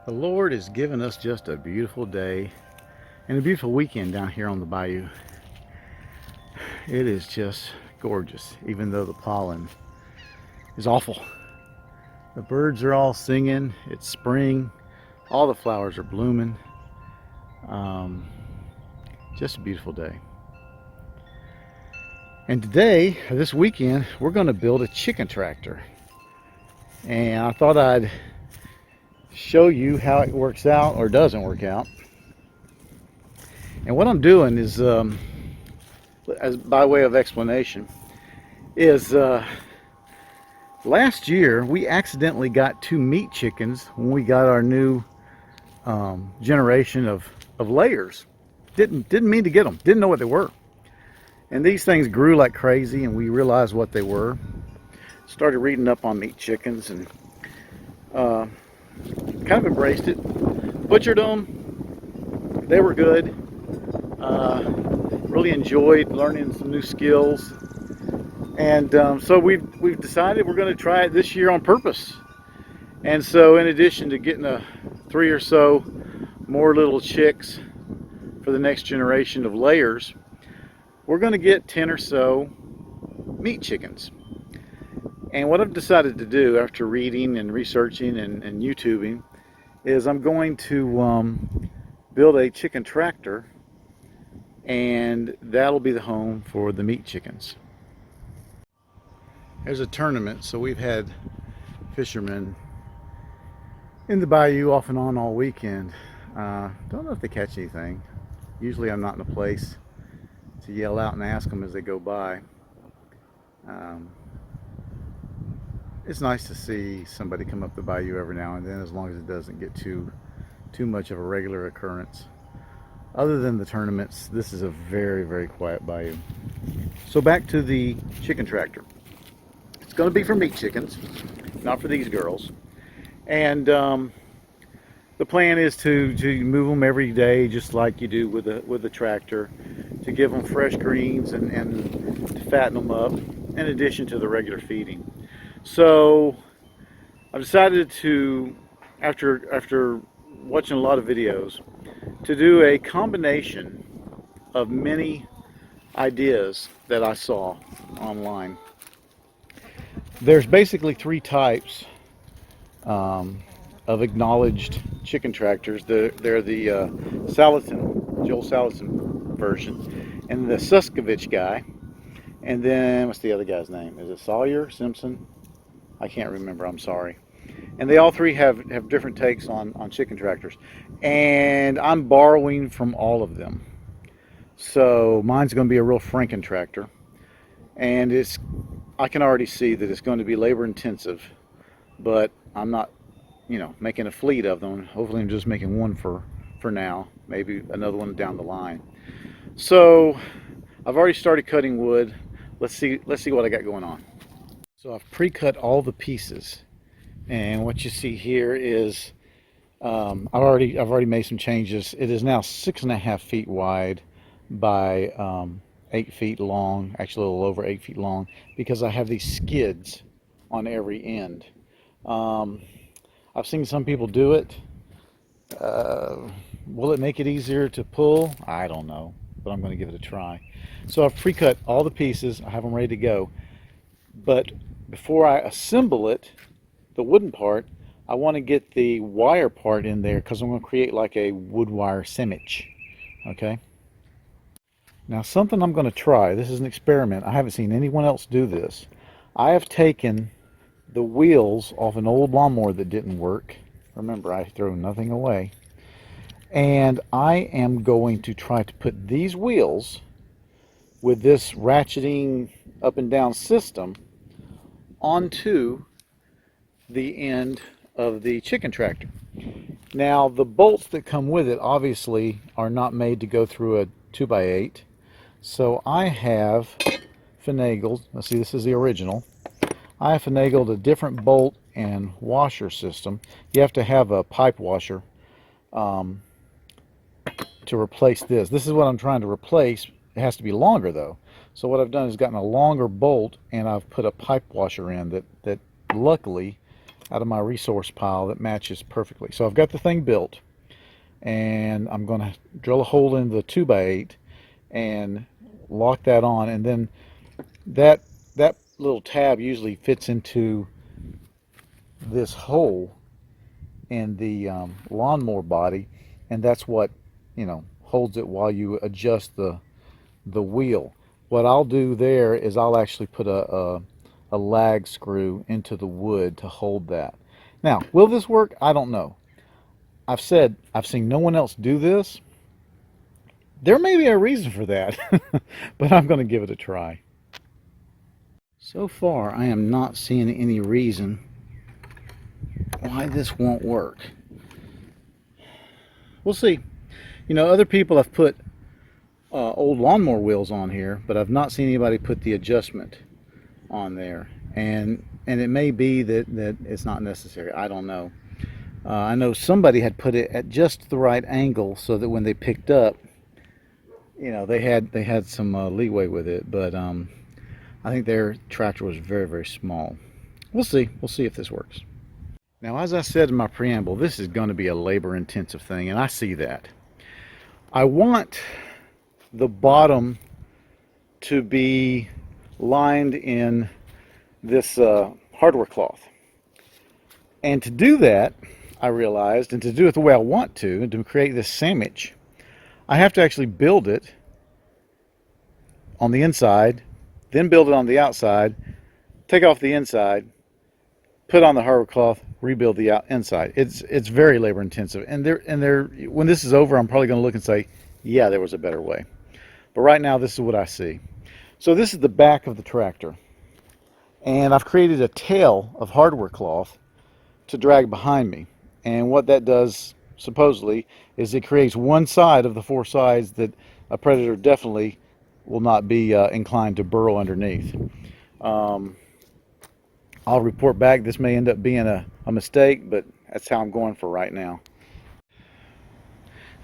The Lord has given us just a beautiful day and a beautiful weekend down here on the bayou. It is just gorgeous, even though the pollen is awful. The birds are all singing. It's spring. All the flowers are blooming. Um, just a beautiful day. And today, this weekend, we're going to build a chicken tractor. And I thought I'd show you how it works out or doesn't work out. And what I'm doing is, as by way of explanation, is last year we accidentally got 2 meat chickens when we got our new generation of layers. Didn't mean to get them. Didn't know what they were. And these things grew like crazy, and we realized what they were. Started reading up on meat chickens and kind of embraced it. Butchered them. They were good. Really enjoyed learning some new skills. And so we've decided we're going to try it this year on purpose. And so in addition to getting 3 or so more little chicks for the next generation of layers, we're going to get 10 or so meat chickens. And what I've decided to do after reading and researching and YouTubing is I'm going to build a chicken tractor, and that'll be the home for the meat chickens. There's a tournament, so we've had fishermen in the bayou off and on all weekend. Don't know if they catch anything. Usually I'm not in a place to yell out and ask them as they go by. It's nice to see somebody come up the bayou every now and then, as long as it doesn't get too much of a regular occurrence. Other than the tournaments, this is a very, very quiet bayou. So back to the chicken tractor. It's going to be for meat chickens, not for these girls. And the plan is to move them every day, just like you do with a tractor, to give them fresh greens and to fatten them up, in addition to the regular feeding. So I've decided to, after watching a lot of videos, to do a combination of many ideas that I saw online. There's basically 3 types of acknowledged chicken tractors. They're the Saladin version, and the Suscovich guy, and then what's the other guy's name? Is it Sawyer? Simpson? I can't remember, I'm sorry. And they all 3 have different takes on chicken tractors, and I'm borrowing from all of them. So mine's going to be a real Franken-Tractor, and I can already see that it's going to be labor intensive, but I'm not making a fleet of them. Hopefully I'm just making one for now, maybe another one down the line. So I've already started cutting wood. Let's see what I got going on. So I've pre-cut all the pieces, and what you see here is I've already made some changes. It is now 6.5 feet wide by 8 feet long, actually a little over 8 feet long, because I have these skids on every end. I've seen some people do it. Will it make it easier to pull? I don't know, but I'm going to give it a try. So I've pre-cut all the pieces. I have them ready to go. But before I assemble it, the wooden part, I want to get the wire part in there, because I'm going to create like a wood wire sandwich. Okay? Now something I'm going to try. This is an experiment. I haven't seen anyone else do this. I have taken the wheels off an old lawnmower that didn't work. Remember, I throw nothing away. And I am going to try to put these wheels with this ratcheting up and down system onto the end of the chicken tractor. Now the bolts that come with it obviously are not made to go through a 2x8, so I have finagled, let's see, this is the original. I have finagled a different bolt and washer system. You have to have a pipe washer to replace this. This is what I'm trying to replace. It has to be longer though. So what I've done is gotten a longer bolt, and I've put a pipe washer in that luckily out of my resource pile that matches perfectly. So I've got the thing built, and I'm going to drill a hole into the 2x8 and lock that on, and then that little tab usually fits into this hole in the lawnmower body, and that's what, you know, holds it while you adjust the wheel. What I'll do there is I'll actually put a lag screw into the wood to hold that. Now, will this work? I don't know. I've said I've seen no one else do this. There may be a reason for that, but I'm going to give it a try. So far, I am not seeing any reason why this won't work. We'll see. You know, other people have put old lawnmower wheels on here, but I've not seen anybody put the adjustment on there, and it may be that it's not necessary. I don't know. I know somebody had put it at just the right angle so that when they picked up, you know, they had some leeway with it, but I think their tractor was very, very small. We'll see if this works. Now, as I said in my preamble, this is going to be a labor-intensive thing, and I see that. I want the bottom to be lined in this hardware cloth. And to do that, I realized, and to do it the way I want to, and to create this sandwich, I have to actually build it on the inside, then build it on the outside, take off the inside, put on the hardware cloth, rebuild the inside. It's very labor intensive, and when this is over, I'm probably going to look and say, yeah, there was a better way. But right now, this is what I see. So this is the back of the tractor, and I've created a tail of hardware cloth to drag behind me. And what that does, supposedly, is it creates one side of the four sides that a predator definitely will not be inclined to burrow underneath. I'll report back. This may end up being a mistake, but that's how I'm going for right now.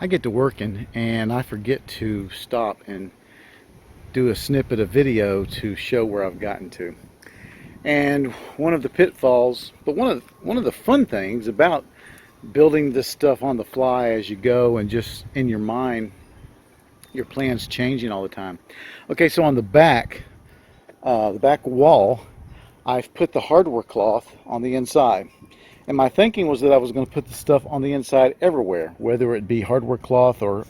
I get to working and I forget to stop and do a snippet of video to show where I've gotten to. And one of the pitfalls, but one of the fun things about building this stuff on the fly as you go, and just in your mind, your plans changing all the time. Okay, so on the back wall, I've put the hardware cloth on the inside. And my thinking was that I was going to put the stuff on the inside everywhere, whether it be hardware cloth or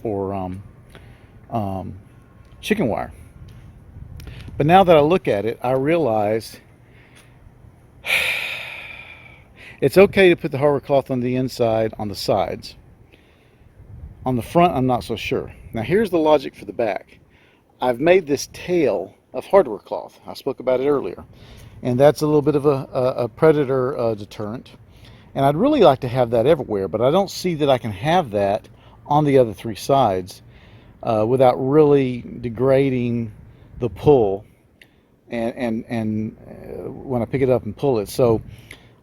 chicken wire. But now that I look at it, I realize it's okay to put the hardware cloth on the inside, on the sides. On the front, I'm not so sure. Now here's the logic for the back. I've made this tail of hardware cloth. I spoke about it earlier. And that's a little bit of a predator deterrent. And I'd really like to have that everywhere, but I don't see that I can have that on the other three sides without really degrading the pull and when I pick it up and pull it. So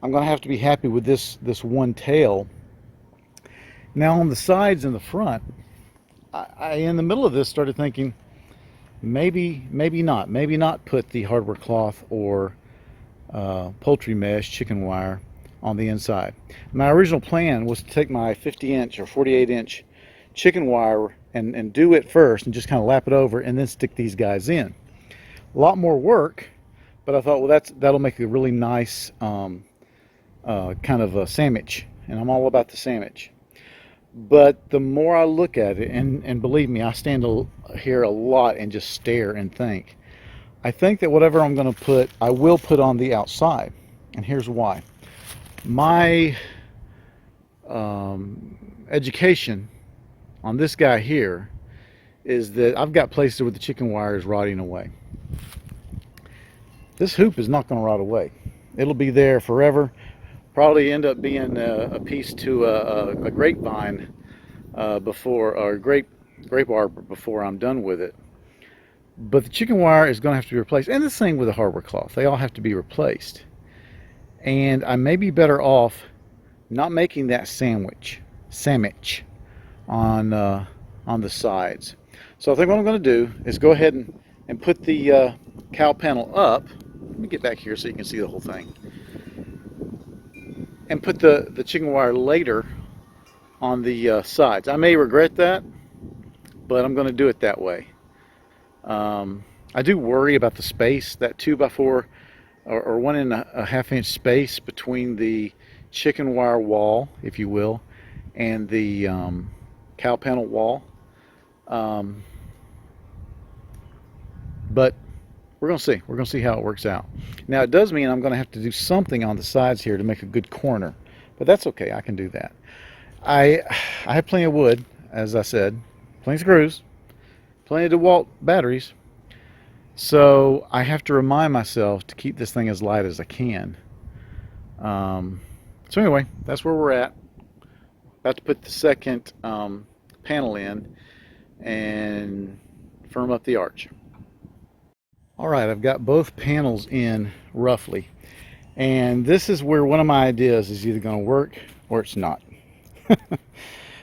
I'm going to have to be happy with this one tail. Now on the sides and the front, I in the middle of this started thinking maybe not put the hardware cloth or poultry mesh chicken wire on the inside. My original plan was to take my 50-inch or 48-inch chicken wire and do it first and just kind of lap it over and then stick these guys in. A lot more work, but I thought, well, that'll make a really nice kind of a sandwich, and I'm all about the sandwich. But the more I look at it, and believe me, I stand here a lot and just stare and think. I think that whatever I'm going to put, I will put on the outside, and here's why. My education on this guy here is that I've got places where the chicken wire is rotting away. This hoop is not going to rot away. It'll be there forever. Probably end up being a piece to a grapevine or grape arbor before I'm done with it. But the chicken wire is going to have to be replaced, and the same with the hardware cloth. They all have to be replaced. And I may be better off not making that sandwich on the sides. So I think what I'm going to do is go ahead and put the cowl panel up. Let me get back here so you can see the whole thing. and put the chicken wire later on the sides. I may regret that, but I'm going to do it that way. I do worry about the space, that 2x4 or 1.5 inch space between the chicken wire wall, if you will, and the cow panel wall. But we're going to see. We're going to see how it works out. Now, it does mean I'm going to have to do something on the sides here to make a good corner, but that's okay. I can do that. I have plenty of wood, as I said, plenty of screws, plenty of DeWalt batteries. So I have to remind myself to keep this thing as light as I can. So anyway, that's where we're at. About to put the second panel in and firm up the arch. All right, I've got both panels in roughly. And this is where one of my ideas is either going to work or it's not.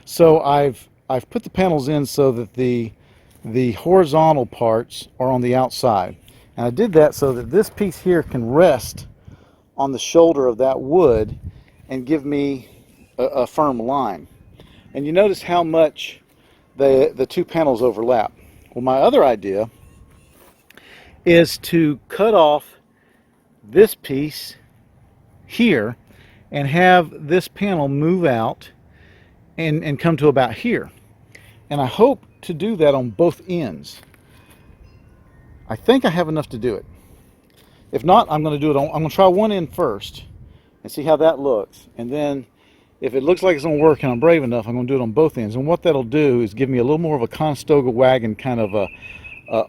So I've put the panels in so that the horizontal parts are on the outside, and I did that so that this piece here can rest on the shoulder of that wood and give me a firm line. And you notice how much the two panels overlap. Well, my other idea is to cut off this piece here and have this panel move out and come to about here. And I hope to do that on both ends. I think I have enough to do it. If not, I'm going to do it on, I'm going to try one end first and see how that looks. And then if it looks like it's going to work and I'm brave enough, I'm going to do it on both ends. And what that'll do is give me a little more of a Conestoga wagon kind of a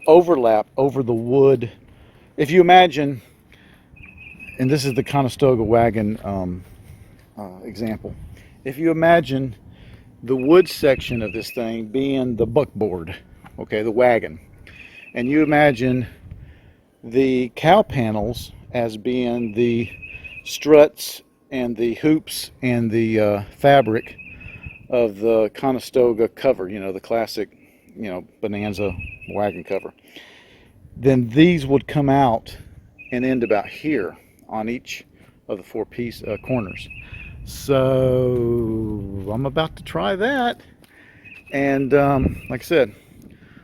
overlap over the wood. If you imagine, and this is the Conestoga wagon example. If you imagine the wood section of this thing being the buckboard, okay, the wagon, and you imagine the cow panels as being the struts and the hoops and the fabric of the Conestoga cover, you know, the classic, you know, Bonanza wagon cover, then these would come out and end about here on each of the four corners. So I'm about to try that, and like I said,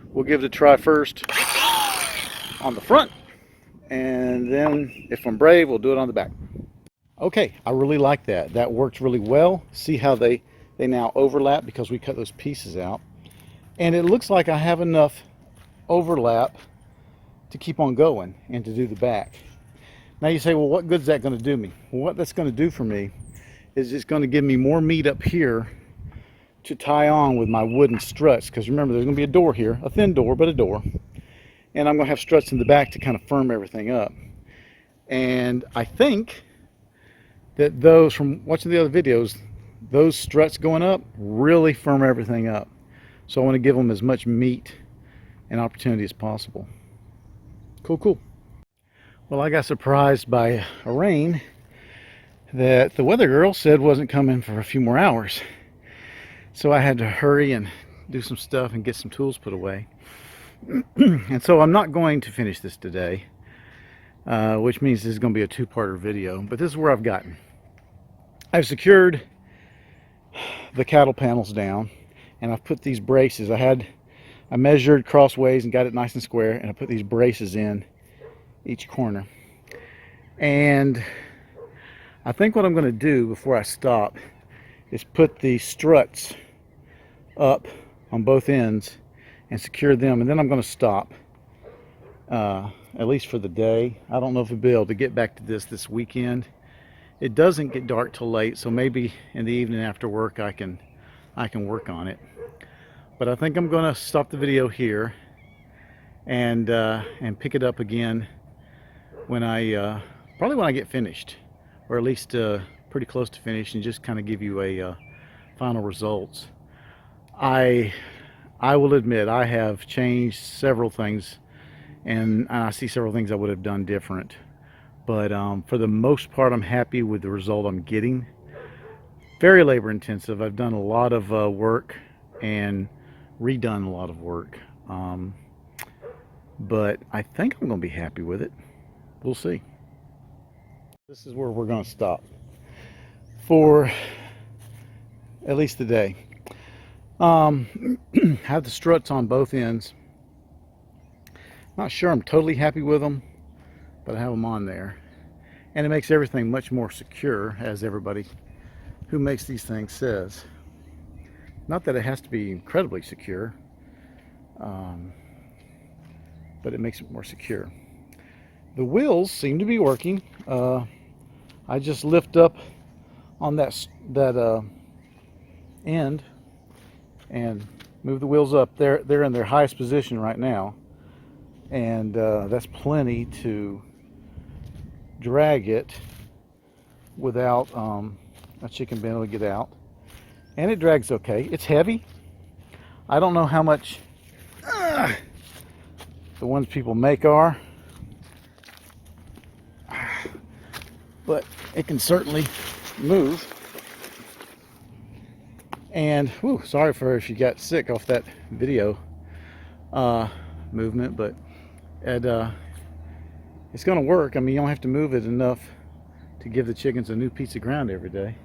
we'll give it a try first on the front, and then if I'm brave, we'll do it on the back. Okay, I really like that. That works really well. See how they now overlap because we cut those pieces out, and it looks like I have enough overlap to keep on going and to do the back. Now you say, well, what good is that going to do me? Well, what that's going to do for me is it's going to give me more meat up here to tie on with my wooden struts, because remember, there's going to be a door here, a thin door, but a door, and I'm going to have struts in the back to kind of firm everything up. And I think that those, from watching the other videos, those struts going up really firm everything up. So I want to give them as much meat and opportunity as possible. Cool. Well, I got surprised by a rain that the weather girl said wasn't coming for a few more hours. So I had to hurry and do some stuff and get some tools put away. And so I'm not going to finish this today, which means this is going to be a two-parter video, but this is where I've gotten. I've secured the cattle panels down, and I've put these braces. I measured crossways and got it nice and square, and I put these braces in each corner. And I think what I'm going to do before I stop is put the struts up on both ends and secure them, and then I'm going to stop, at least for the day. I don't know if we'll be able to get back to this weekend. It doesn't get dark till late, so maybe in the evening after work I can work on it. But I think I'm going to stop the video here and pick it up again when probably when I get finished, or at least pretty close to finish, and just kind of give you a final results. I will admit I have changed several things, and I see several things I would have done different, but for the most part I'm happy with the result I'm getting. Very labor intensive. I've done a lot of work and redone a lot of work, but I think I'm going to be happy with it. We'll see. This is where we're going to stop. for at least the day. Have the struts on both ends. Not sure I'm totally happy with them, but I have them on there. And it makes everything much more secure, as everybody who makes these things says. Not that it has to be incredibly secure, but it makes it more secure. The wheels seem to be working. I just lift up on that end and move the wheels up. They're in their highest position right now, and that's plenty to drag it without a chicken being able to get out. And it drags okay. It's heavy. I don't know how much the ones people make are, but it can certainly move. And whew, sorry for if you got sick off that video movement, but it's going to work. I mean, you don't have to move it enough to give the chickens a new piece of ground every day.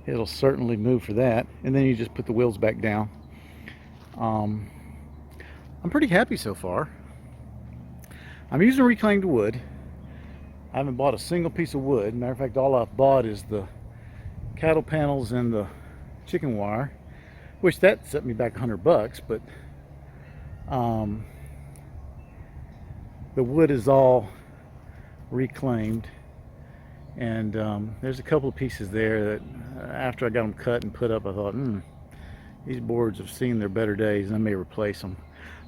It'll certainly move for that. And then you just put the wheels back down. I'm pretty happy so far. I'm using reclaimed wood. I haven't bought a single piece of wood. Matter of fact, all I've bought is the cattle panels and the chicken wire, which that set me back $100, but the wood is all reclaimed. And there's a couple of pieces there that after I got them cut and put up, I thought, these boards have seen their better days, and I may replace them.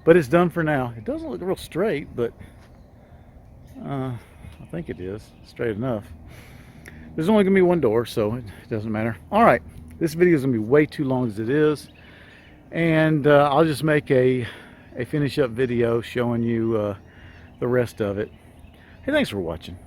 But it's done for now. It doesn't look real straight, but I think it is straight enough. There's only gonna be one door, so it doesn't matter. All right, this video is gonna be way too long as it is, and I'll just make a finish up video showing you the rest of it. Hey, thanks for watching.